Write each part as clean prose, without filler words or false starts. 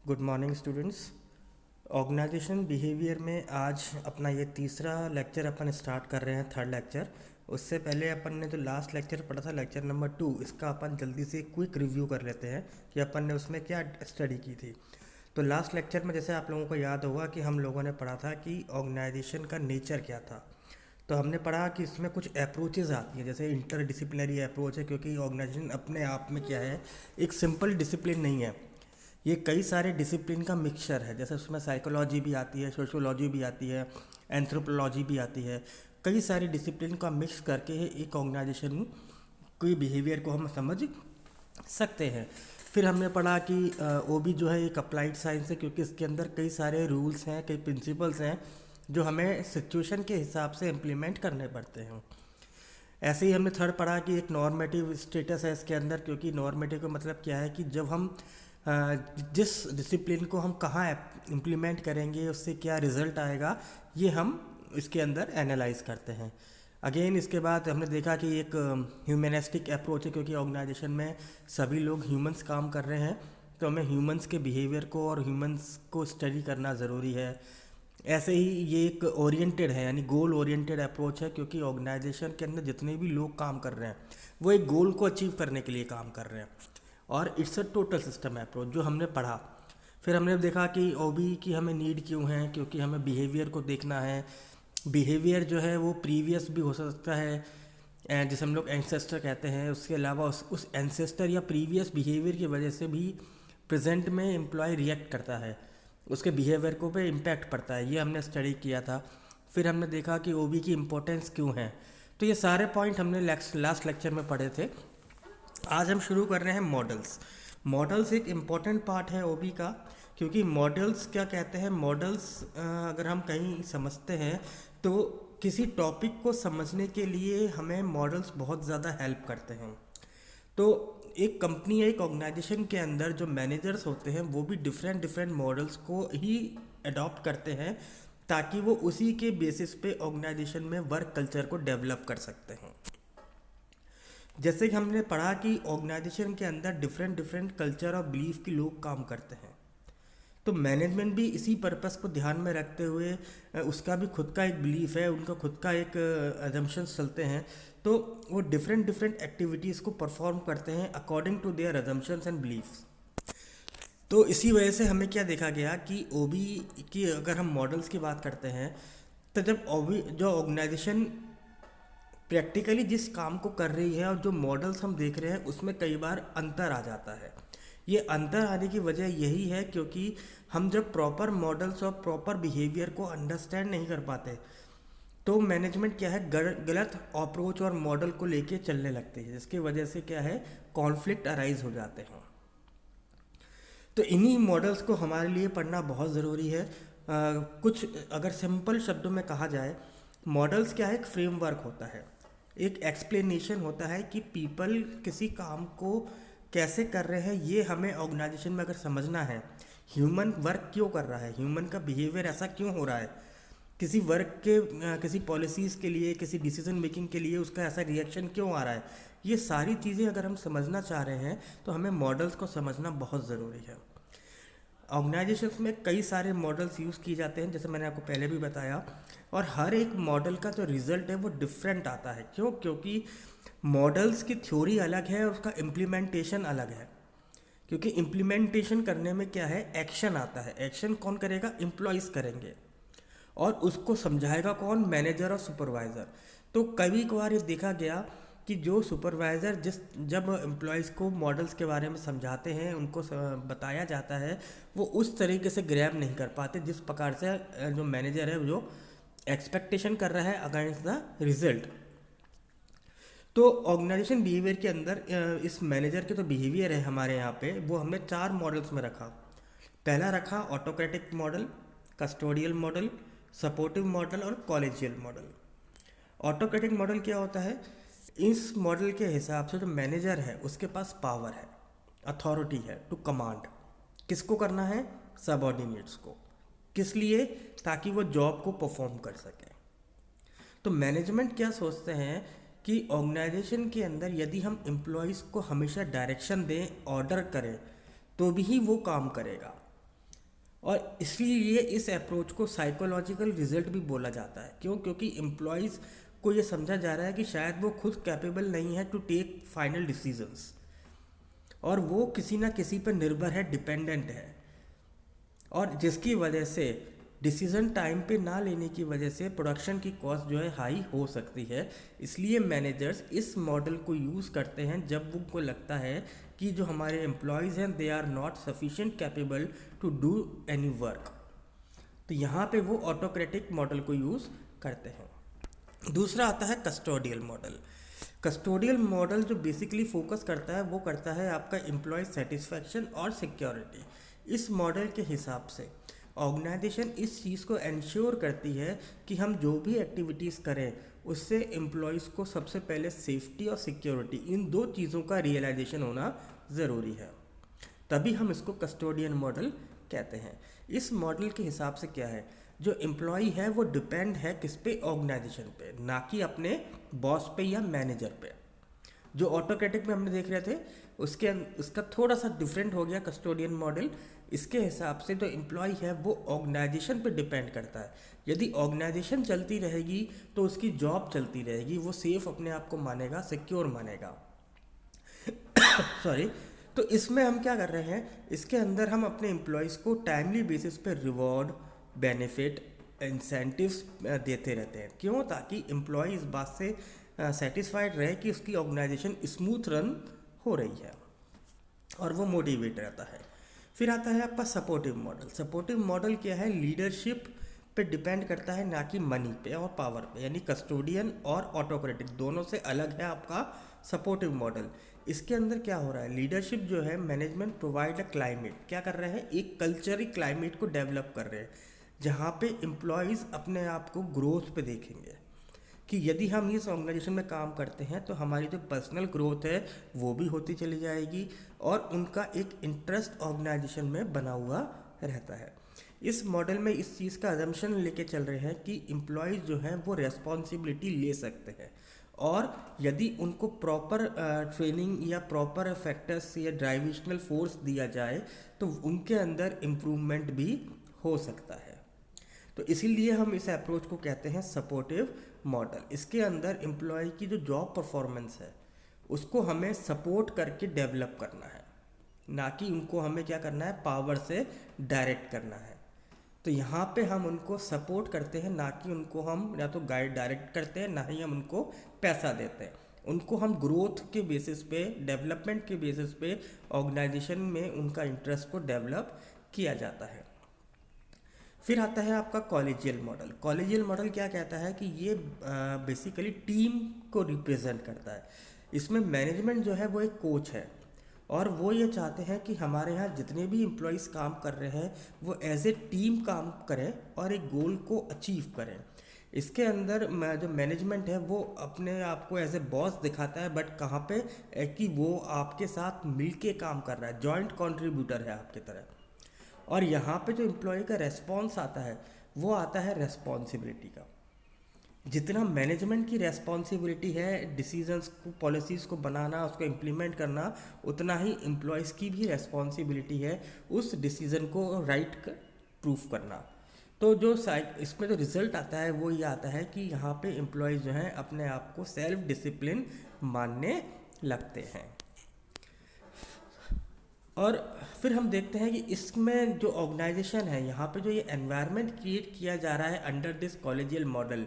Good morning students. Organisation behaviour में आज अपना ये तीसरा लेक्चर अपन स्टार्ट कर रहे हैं, थर्ड लेक्चर। उससे पहले अपन ने जो लास्ट लेक्चर पढ़ा था, लेक्चर नंबर 2, इसका अपन जल्दी से क्विक रिव्यू कर लेते हैं कि अपन ने उसमें क्या स्टडी की थी। तो लास्ट लेक्चर में जैसे आप लोगों को याद होगा कि हम लोगों ने पढ़ा था कि ऑर्गेनाइजेशन का नेचर क्या था। तो हमने पढ़ा कि इसमें कुछ अप्रोचेज आती हैं, जैसे इंटर डिसिप्लिनरी अप्रोच है, क्योंकि ऑर्गेनाइजेशन अपने आप में क्या है, एक सिंपल डिसिप्लिन नहीं है, ये कई सारे डिसिप्लिन का मिक्सचर है। जैसे उसमें साइकोलॉजी भी आती है, सोशियोलॉजी भी आती है, एंथ्रोपोलॉजी भी आती है। कई सारी डिसिप्लिन का मिक्स करके एक ऑर्गेनाइजेशन कोई बिहेवियर को हम समझ सकते हैं। फिर हमने पढ़ा कि वो भी जो है एक अप्लाइड साइंस है, क्योंकि इसके अंदर कई सारे रूल्स हैं, कई प्रिंसिपल्स हैं जो हमें सिचुएशन के हिसाब से इम्प्लीमेंट करने पड़ते हैं। ऐसे ही हमने थर्ड पढ़ा कि एक नॉर्मेटिव स्टेटस है इसके अंदर, क्योंकि नॉर्मेटिव का मतलब क्या है कि जब हम जिस डिसिप्लिन को हम कहाँ इम्प्लीमेंट करेंगे, उससे क्या रिजल्ट आएगा, ये हम इसके अंदर एनालाइज करते हैं। अगेन इसके बाद हमने देखा कि एक ह्यूमनिस्टिक अप्रोच है, क्योंकि ऑर्गेनाइजेशन में सभी लोग ह्यूमंस काम कर रहे हैं, तो हमें ह्यूमंस के बिहेवियर को और ह्यूमंस को स्टडी करना ज़रूरी है। ऐसे ही ये एक ओरिएंटेड है, यानी गोल ओरिएंटेड अप्रोच है, क्योंकि ऑर्गेनाइजेशन के अंदर जितने भी लोग काम कर रहे हैं वो एक गोल को अचीव करने के लिए काम कर रहे हैं। और it's a total system approach जो हमने पढ़ा। फिर हमने देखा कि ओबी की हमें नीड क्यों है, क्योंकि हमें बिहेवियर को देखना है। बिहेवियर जो है वो प्रीवियस भी हो सकता है, जिसे हम लोग एंसेस्टर कहते हैं। उसके अलावा उस एंसेस्टर या प्रीवियस बिहेवियर की वजह से भी प्रेजेंट में एम्प्लॉय रिएक्ट करता है, उसके बिहेवियर को पे इम्पैक्ट पड़ता है। ये हमने स्टडी किया था। फिर हमने देखा कि ओबी की इम्पोर्टेंस क्यों है। तो ये सारे पॉइंट हमने लास्ट लेक्चर में पढ़े थे। आज हम शुरू कर रहे हैं मॉडल्स। मॉडल्स एक इम्पॉर्टेंट पार्ट है ओबी का, क्योंकि मॉडल्स क्या कहते हैं, मॉडल्स अगर हम कहीं समझते हैं तो किसी टॉपिक को समझने के लिए हमें मॉडल्स बहुत ज़्यादा हेल्प करते हैं। तो एक कंपनी या एक ऑर्गेनाइजेशन के अंदर जो मैनेजर्स होते हैं वो भी डिफरेंट डिफरेंट मॉडल्स को ही अडॉप्ट करते हैं, ताकि वो उसी के बेसिस पे ऑर्गेनाइजेशन में वर्क कल्चर को डेवलप कर सकते हैं। जैसे कि हमने पढ़ा कि ऑर्गेनाइजेशन के अंदर डिफरेंट डिफरेंट कल्चर और बिलीफ के लोग काम करते हैं, तो मैनेजमेंट भी इसी पर्पस को ध्यान में रखते हुए उसका भी खुद का एक बिलीफ है, उनका खुद का एक अजम्पशंस चलते हैं, तो वो डिफरेंट डिफरेंट एक्टिविटीज़ को परफॉर्म करते हैं according to their assumptions and beliefs. तो इसी वजह से हमें क्या देखा गया कि ओबी की अगर हम मॉडल्स की बात करते हैं, तो जब ओबी जो ऑर्गेनाइजेशन प्रैक्टिकली जिस काम को कर रही है और जो मॉडल्स हम देख रहे हैं उसमें कई बार अंतर आ जाता है। ये अंतर आने की वजह यही है क्योंकि हम जब प्रॉपर मॉडल्स और प्रॉपर बिहेवियर को अंडरस्टैंड नहीं कर पाते, तो मैनेजमेंट क्या है, गलत अप्रोच और मॉडल को लेके चलने लगते हैं, जिसकी वजह से क्या है, कॉन्फ्लिक्ट अराइज हो जाते हैं। तो इन्हीं मॉडल्स को हमारे लिए पढ़ना बहुत ज़रूरी है। कुछ अगर सिंपल शब्दों में कहा जाए, मॉडल्स क्या है, एक फ्रेमवर्क होता है, एक एक्सप्लेनेशन होता है कि पीपल किसी काम को कैसे कर रहे हैं। ये हमें ऑर्गेनाइजेशन में अगर समझना है, ह्यूमन वर्क क्यों कर रहा है, ह्यूमन का बिहेवियर ऐसा क्यों हो रहा है, किसी वर्क के किसी पॉलिसीज़ के लिए, किसी डिसीजन मेकिंग के लिए उसका ऐसा रिएक्शन क्यों आ रहा है, ये सारी चीज़ें अगर हम समझना चाह रहे हैं तो हमें मॉडल्स को समझना बहुत ज़रूरी है। ऑर्गेनाइजेशंस में कई सारे मॉडल्स यूज़ किए जाते हैं, जैसे मैंने आपको पहले भी बताया, और हर एक मॉडल का जो रिज़ल्ट है वो डिफरेंट आता है। क्यों? क्योंकि मॉडल्स की थ्योरी अलग है और उसका इम्प्लीमेंटेशन अलग है। क्योंकि इम्प्लीमेंटेशन करने में क्या है, एक्शन आता है। एक्शन कौन करेगा, एम्प्लॉयज़ करेंगे, और उसको समझाएगा कौन, मैनेजर और सुपरवाइज़र। तो कभी कभार ये देखा गया कि जो सुपरवाइज़र जब एम्प्लॉयज़ को मॉडल्स के बारे में समझाते हैं, उनको बताया जाता है, वो उस तरीके से ग्रैब नहीं कर पाते जिस प्रकार से जो मैनेजर है जो एक्सपेक्टेशन कर रहा है अगेंस्ट द रिजल्ट। तो ऑर्गेनाइजेशन बिहेवियर के अंदर इस मैनेजर के जो बिहेवियर है हमारे यहाँ पे, वो हमने 4 मॉडल्स में रखा। पहला रखा autocratic model, custodial model, supportive model और कॉलेजियल मॉडल। ऑटोक्रेटिक मॉडल क्या होता है, इस मॉडल के हिसाब से जो मैनेजर है उसके पास पावर है, अथॉरिटी है टू कमांड। किसको करना है, सबऑर्डिनेट्स को। किस लिए, ताकि वो जॉब को परफॉर्म कर सके। तो मैनेजमेंट क्या सोचते हैं कि ऑर्गेनाइजेशन के अंदर यदि हम एम्प्लॉयज़ को हमेशा डायरेक्शन दें, ऑर्डर करें, तो भी वो काम करेगा। और इसलिए इस अप्रोच को साइकोलॉजिकल रिजल्ट भी बोला जाता है। क्यों? क्योंकि एम्प्लॉयज़ को ये समझा जा रहा है कि शायद वो खुद कैपेबल नहीं है टू टेक फाइनल डिसीजंस, और वो किसी ना किसी पर निर्भर है, डिपेंडेंट है, और जिसकी वजह से डिसीजन टाइम पे ना लेने की वजह से प्रोडक्शन की कॉस्ट जो है हाई हो सकती है। इसलिए मैनेजर्स इस मॉडल को यूज़ करते हैं जब उनको लगता है कि जो हमारे एम्प्लॉयज़ हैं they are not sufficient capable to do any work. तो यहाँ पे वो ऑटोक्रेटिक मॉडल को यूज़ करते हैं। दूसरा आता है कस्टोडियल मॉडल। कस्टोडियल मॉडल जो बेसिकली फोकस करता है वो करता है आपका एम्प्लॉय सेटिस्फैक्शन और सिक्योरिटी। इस मॉडल के हिसाब से ऑर्गेनाइजेशन इस चीज़ को इंश्योर करती है कि हम जो भी एक्टिविटीज़ करें उससे एम्प्लॉयज़ को सबसे पहले सेफ्टी और सिक्योरिटी, इन दो चीज़ों का रियलाइजेशन होना ज़रूरी है, तभी हम इसको कस्टोडियन मॉडल कहते हैं। इस मॉडल के हिसाब से क्या है, जो एम्प्लॉई है वो डिपेंड है किस पे? ऑर्गेनाइजेशन पे, ना कि अपने बॉस पे या मैनेजर पे। जो ऑटोक्रेटिक में हमने देख रहे थे उसका थोड़ा सा डिफरेंट हो गया कस्टोडियन मॉडल। इसके हिसाब से जो एम्प्लॉय है वो ऑर्गेनाइजेशन पे डिपेंड करता है। यदि ऑर्गेनाइजेशन चलती रहेगी तो उसकी जॉब चलती रहेगी, वो सेफ अपने आप को मानेगा, सिक्योर मानेगा। सॉरी। तो इसमें हम क्या कर रहे हैं, इसके अंदर हम अपने एम्प्लॉयज़ को टाइमली बेसिस पे रिवॉर्ड, बेनिफिट, इंसेंटिव्स देते रहते हैं। क्यों? ताकि एम्प्लॉय इस बात से सेटिस्फाइड रहे कि उसकी ऑर्गेनाइजेशन स्मूथ रन हो रही है और वो मोटिवेट रहता है। फिर आता है आपका सपोर्टिव मॉडल। सपोर्टिव मॉडल क्या है? लीडरशिप पे डिपेंड करता है, ना कि मनी पे और पावर पे। यानी कस्टोडियन और ऑटोक्रेटिक दोनों से अलग है आपका सपोर्टिव मॉडल। इसके अंदर क्या हो रहा है, लीडरशिप जो है, मैनेजमेंट प्रोवाइड अ क्लाइमेट, क्या कर रहे हैं, एक कल्चरल क्लाइमेट को डेवलप कर रहे हैं जहाँ पे एम्प्लॉयज़ अपने आप को ग्रोथ पे देखेंगे कि यदि हम इस ऑर्गेनाइजेशन में काम करते हैं तो हमारी जो पर्सनल ग्रोथ है वो भी होती चली जाएगी, और उनका एक इंटरेस्ट ऑर्गेनाइजेशन में बना हुआ रहता है। इस मॉडल में इस चीज़ का अजम्पशन लेके चल रहे हैं कि एम्प्लॉयज़ जो हैं वो रेस्पॉन्सिबिलिटी ले सकते हैं, और यदि उनको प्रॉपर ट्रेनिंग या प्रॉपर फैक्टर्स या ड्राइविशनल फोर्स दिया जाए तो उनके अंदर इम्प्रूवमेंट भी हो सकता है। तो इसीलिए हम इस अप्रोच को कहते हैं सपोर्टिव मॉडल। इसके अंदर एम्प्लॉय की जो जॉब परफॉर्मेंस है उसको हमें सपोर्ट करके डेवलप करना है, ना कि उनको हमें क्या करना है, पावर से डायरेक्ट करना है। तो यहाँ पे हम उनको सपोर्ट करते हैं, ना कि उनको हम या तो गाइड डायरेक्ट करते हैं, ना ही हम उनको पैसा देते हैं। उनको हम ग्रोथ के बेसिस पे, डेवलपमेंट के बेसिस पे ऑर्गेनाइजेशन में उनका इंटरेस्ट को डेवलप किया जाता है। फिर आता है आपका कॉलेजियल मॉडल। कॉलेजियल मॉडल क्या कहता है कि ये बेसिकली टीम को रिप्रेजेंट करता है। इसमें मैनेजमेंट जो है वो एक कोच है, और वो ये चाहते हैं कि हमारे यहाँ जितने भी एम्प्लॉयज़ काम कर रहे हैं वो एज ए टीम काम करें और एक गोल को अचीव करें। इसके अंदर जो मैनेजमेंट है वो अपने आप को एज ए बॉस दिखाता है, बट कहाँ पे कि वो आपके साथ मिलके काम कर रहा है, जॉइंट कंट्रीब्यूटर है आपकी तरह। और यहाँ पे जो एम्प्लॉय का रेस्पॉन्स आता है वो आता है रेस्पॉन्सिबिलिटी का। जितना मैनेजमेंट की रेस्पॉन्सिबिलिटी है डिसीजंस को, पॉलिसीज़ को बनाना, उसको इम्प्लीमेंट करना, उतना ही एम्प्लॉयज़ की भी रेस्पॉन्सिबिलिटी है उस डिसीज़न को राइट प्रूफ करना। तो जो इसमें जो रिज़ल्ट आता है वो ये आता है कि यहाँ पे एम्प्लॉयज़ जो हैं अपने आप को सेल्फ डिसिप्लिन मानने लगते हैं। और फिर हम देखते हैं कि इसमें जो ऑर्गेनाइजेशन है, यहाँ पे जो ये एनवायरनमेंट क्रिएट किया जा रहा है अंडर दिस कॉलेजियल मॉडल,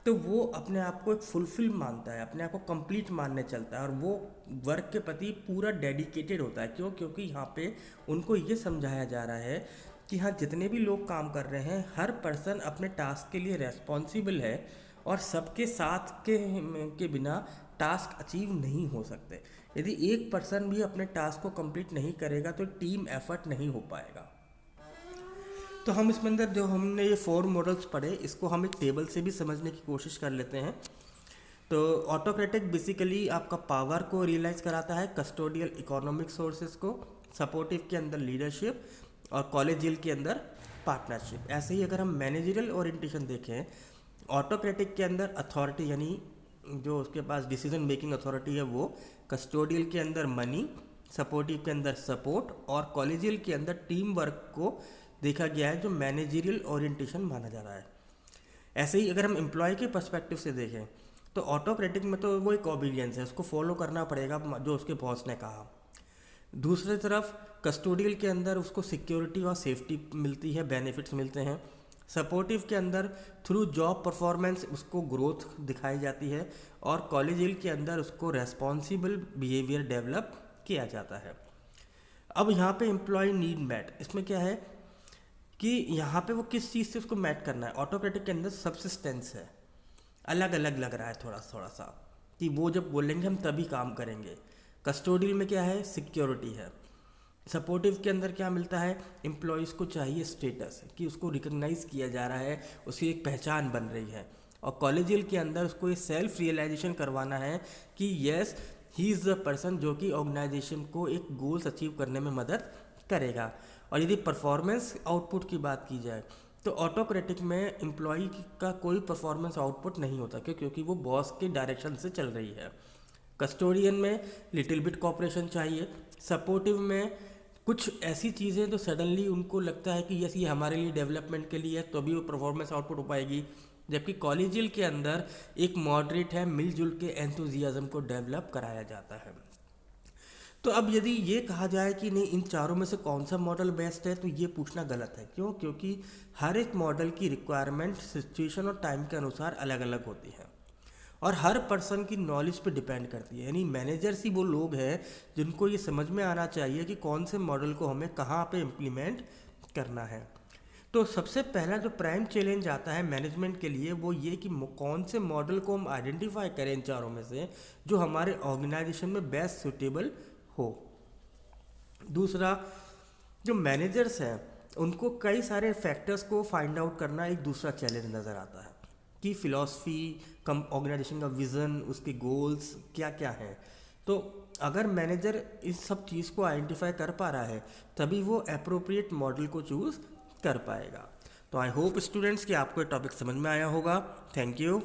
तो वो अपने आप को एक फुलफिल मानता है, अपने आप को कंप्लीट मानने चलता है, और वो वर्क के प्रति पूरा डेडिकेटेड होता है। क्यों? क्योंकि यहाँ पे उनको ये समझाया जा रहा है कि हाँ, जितने भी लोग काम कर रहे हैं हर पर्सन अपने टास्क के लिए रेस्पॉन्सिबल है, और सबके साथ के बिना टास्क अचीव नहीं हो सकते। यदि एक पर्सन भी अपने टास्क को कंप्लीट नहीं करेगा तो टीम एफर्ट नहीं हो पाएगा। तो हम इसमें अंदर जो हमने ये 4 मॉडल्स पढ़े, इसको हम एक टेबल से भी समझने की कोशिश कर लेते हैं। तो ऑटोक्रेटिक बेसिकली आपका पावर को रियलाइज़ कराता है, कस्टोडियल इकोनॉमिक सोर्सेज को, सपोर्टिव के अंदर लीडरशिप, और कॉलेजियल के अंदर पार्टनरशिप। ऐसे ही अगर हम मैनेजरियल ओरिएंटेशन देखें, ऑटोक्रेटिक के अंदर अथॉरिटी, यानी जो उसके पास डिसीजन मेकिंग अथॉरिटी है वो, कस्टोडियल के अंदर मनी, सपोर्टिव के अंदर सपोर्ट, और कॉलेजियल के अंदर टीम वर्क को देखा गया है जो मैनेजरियल ओरिएंटेशन माना जा रहा है। ऐसे ही अगर हम एम्प्लॉय के पर्सपेक्टिव से देखें तो ऑटोक्रेटिक में तो वो एक ओबीडियंस है, उसको फॉलो करना पड़ेगा जो उसके बॉस ने कहा। दूसरी तरफ कस्टोडियल के अंदर उसको सिक्योरिटी और सेफ्टी मिलती है, बेनिफिट्स मिलते हैं। सपोर्टिव के अंदर थ्रू जॉब परफॉर्मेंस उसको ग्रोथ दिखाई जाती है, और कॉलेजियल के अंदर उसको रेस्पॉन्सिबल बिहेवियर डेवलप किया जाता है। अब यहाँ पे एम्प्लॉय नीड मैट, इसमें क्या है कि यहाँ पे वो किस चीज़ से उसको मैट करना है। ऑटोक्रेटिक के अंदर सब्सिस्टेंस है, अलग अलग लग रहा है थोड़ा थोड़ा सा, कि वो जब बोलेंगे हम तभी काम करेंगे। कस्टोडियल में क्या है, सिक्योरिटी है। सपोर्टिव के अंदर क्या मिलता है, एम्प्लॉयज़ को चाहिए स्टेटस, कि उसको रिकग्नाइज किया जा रहा है, उसकी एक पहचान बन रही है। और कॉलेजियल के अंदर उसको ये सेल्फ रियलाइजेशन करवाना है कि yes he is the person जो कि ऑर्गेनाइजेशन को एक गोल्स अचीव करने में मदद करेगा। और यदि परफॉर्मेंस आउटपुट की बात की जाए तो ऑटोक्रेटिक में एम्प्लॉय का कोई परफॉर्मेंस आउटपुट नहीं होता, क्योंकि वो बॉस के डायरेक्शन से चल रही है। कस्टोडियन में लिटिल बिट कॉपरेशन चाहिए। सपोर्टिव में कुछ ऐसी चीज़ें जो सडनली उनको लगता है कि यस ये हमारे लिए डेवलपमेंट के लिए है, तो भी वो परफॉर्मेंस आउटपुट हो पाएगी। जबकि कॉलेजियल के अंदर एक मॉडरेट है, मिलजुल के एंथुजियाज्म को डेवलप कराया जाता है। तो अब यदि ये कहा जाए कि नहीं इन चारों में से कौन सा मॉडल बेस्ट है, तो ये पूछना गलत है। क्यों? क्योंकि हर एक मॉडल की रिक्वायरमेंट सिचुएशन और टाइम के अनुसार अलग अलग होती है, और हर पर्सन की नॉलेज पे डिपेंड करती है। यानी मैनेजर्स ही वो लोग हैं जिनको ये समझ में आना चाहिए कि कौन से मॉडल को हमें कहाँ पे इम्प्लीमेंट करना है। तो सबसे पहला जो प्राइम चैलेंज आता है मैनेजमेंट के लिए वो ये कि कौन से मॉडल को हम आइडेंटिफाई करें इन चारों में से जो हमारे ऑर्गेनाइजेशन में बेस्ट सूटेबल हो। दूसरा, जो मैनेजर्स हैं उनको कई सारे फैक्टर्स को फाइंड आउट करना एक दूसरा चैलेंज नज़र आता है, कि फ़िलॉसफी, कम ऑर्गेनाइजेशन का विज़न, उसके गोल्स क्या क्या हैं। तो अगर मैनेजर इस सब चीज़ को आइडेंटिफाई कर पा रहा है तभी वो एप्रोप्रिएट मॉडल को चूज़ कर पाएगा। तो आई होप स्टूडेंट्स कि आपको ये टॉपिक समझ में आया होगा। Thank you.